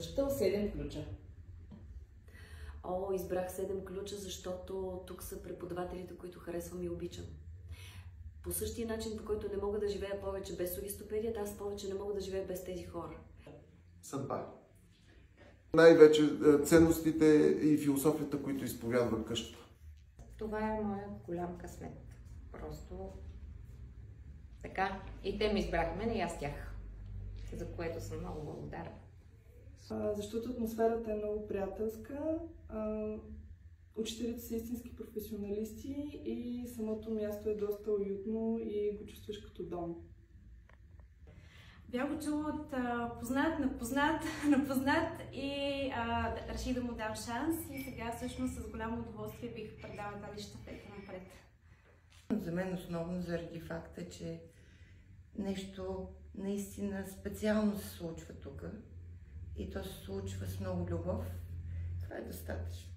Защо 7 ключа? Избрах 7 ключа, защото тук са преподавателите, които харесвам и обичам. По същия начин, по който не мога да живея повече без сористопедията, аз повече не мога да живея без тези хора. Съдба. Най-вече ценностите и философията, които изповядва къщата. Това е моят голям късмет. Просто така. И те ме избрахме, и аз тях. За което съм много благодарна. Защото атмосферата е много приятелска, учителите са истински професионалисти и самото място е доста уютно и го чувстваш като дом. Бях го чула от познат на познат и реших да му дам шанс и сега всъщност с голямо удоволствие бих предала тази щафета напред. За мен основно заради факта, че нещо наистина специално се случва тук и то се случва с много любов. Това е достатъчно.